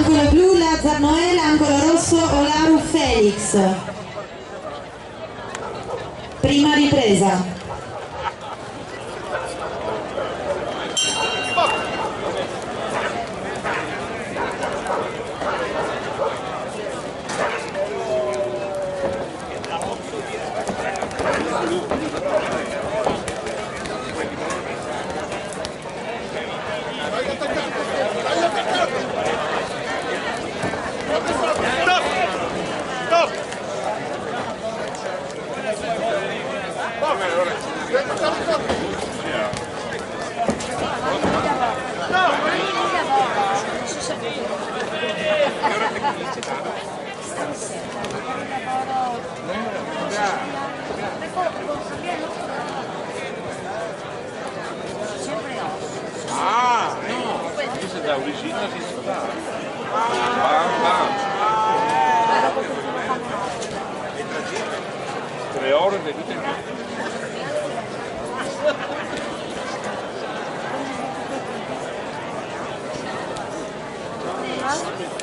Angolo blu Lazar Noel, angolo rosso Olaru Felix. Prima ripresa. Ah, no, questa è da origine si sta. Bam bam. 3 ore di vita in più.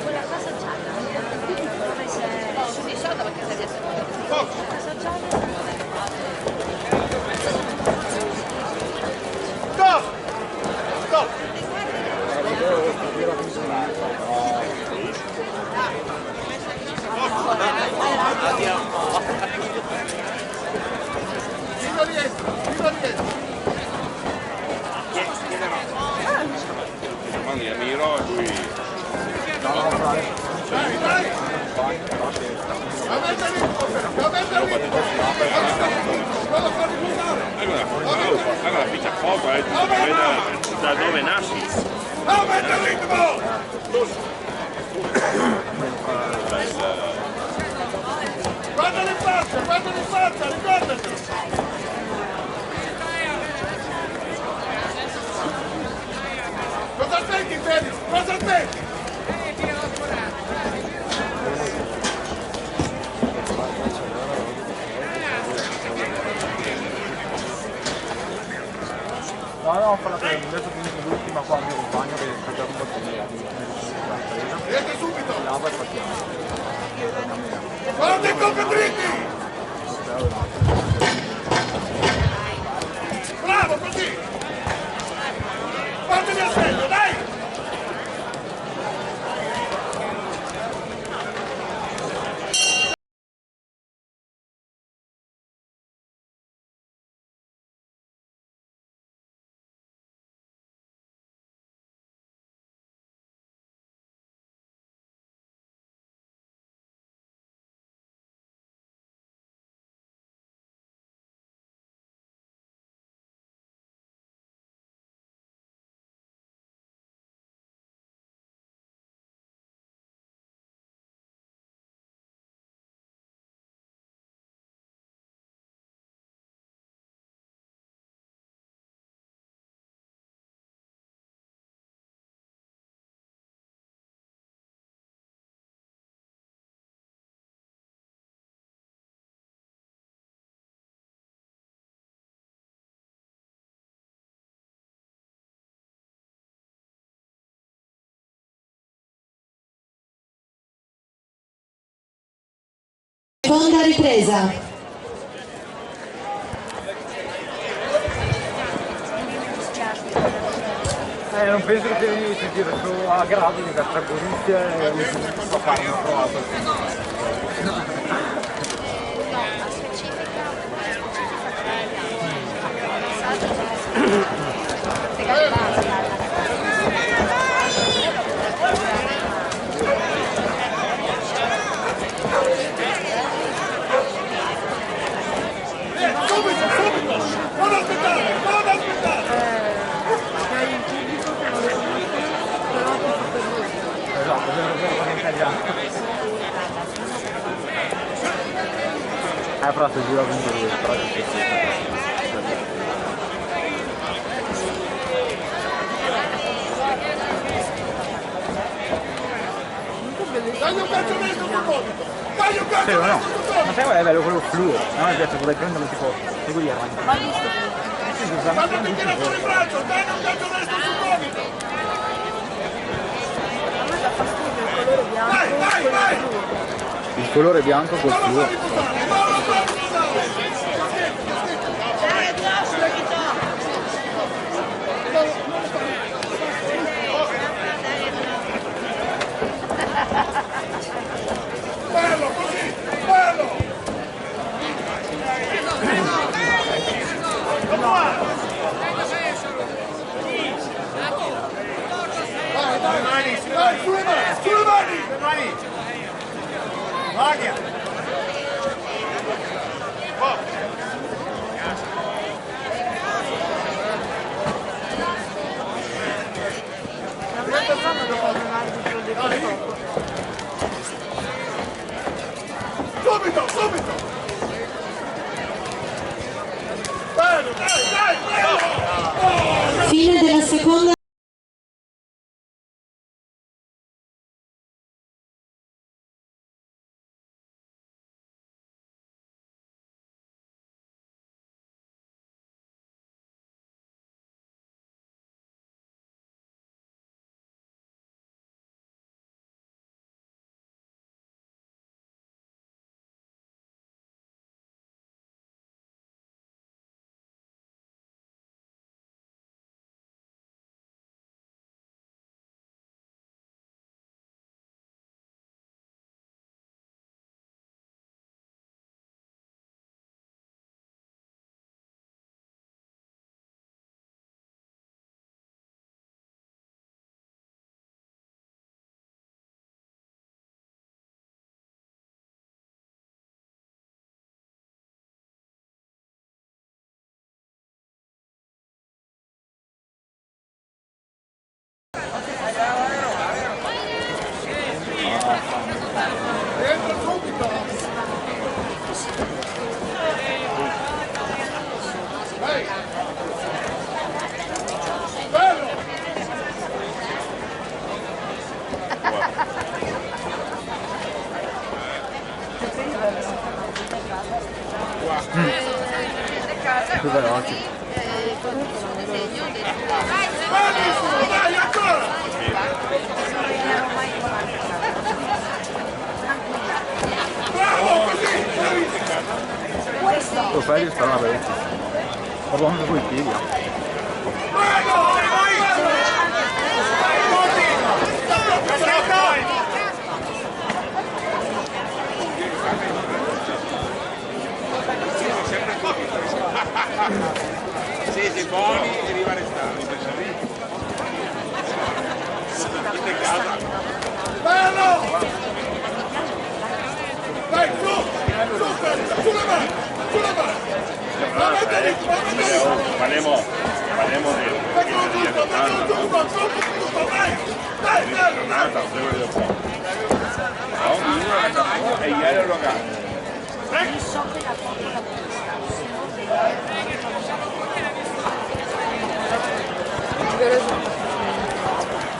Quella casa gialla, come se su di sotto perché sei la casa gialla. Stop! Stop! Mandi a Miro e lui... Allora, piccia foto, da dove nasci? Aumenta il ritmo! Guardalo in faccia, ricordatelo! Cosa aspetti, Felix? Cosa aspetti? No, fa la presa, adesso finisco l'ultima qua, mio compagno che sta già un po' di Vedete subito! là, poi partiamo. Guarda i colpi dritti! Bravo, così! Fatemi a segno, dai! Seconda ripresa. Non penso che devi sentire solo a grado di destra Gorizia e a fare una provata. Non aspettare! Non aspettare! Esatto, vero in italiano. Però se gira vinto lui, però è difficile. Dai un calcio destro sul gomito! Dai un calcio No, destro sul gomito! ma sai qual è bello quello fluido? A me piace vorrei prenderlo tipo segui avanti. Ma visto Quando ti tira fuori il braccio, dai un calcio destro sul gomito! a me dà fastidio Il colore bianco col fluo. Bello, così, bello! Dai, sulle mani! Maglia! Subito! Bello, dai! Bello! Fine della seconda. Più veloci. Dai, ancora! Bravo, così! Lo fai di stare una parecchio. Parlo anche con i piedi. Siete buoni e rimane stati. Bello! Dai, su, sulle mani! Parliamo e ieri lo cambio.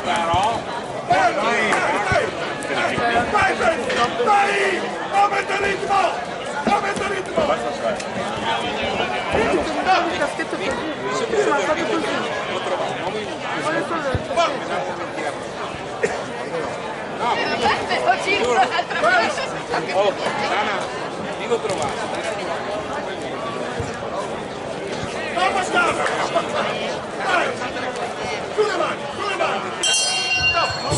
Però dai! Aumenta il ritmo! Basta stare. Il caschetto così. Prima ha fatto così. Oh, Nana, dico trovato.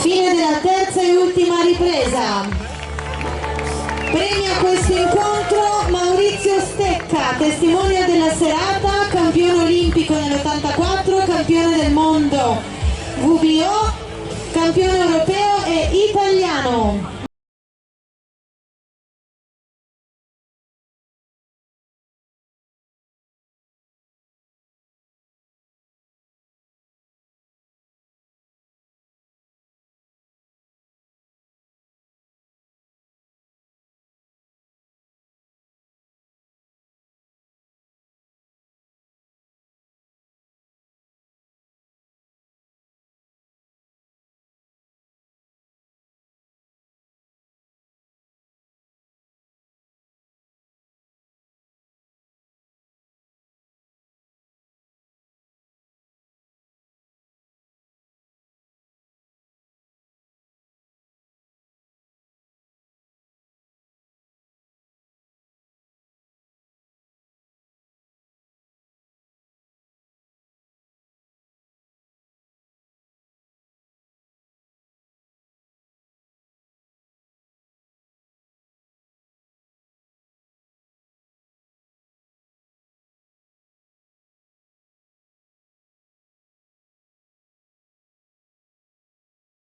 Fine della terza e ultima ripresa. Premia questo incontro Maurizio Stecca, testimone della serata, campione olimpico nell'84, campione del mondo WBO, campione europeo e italiano.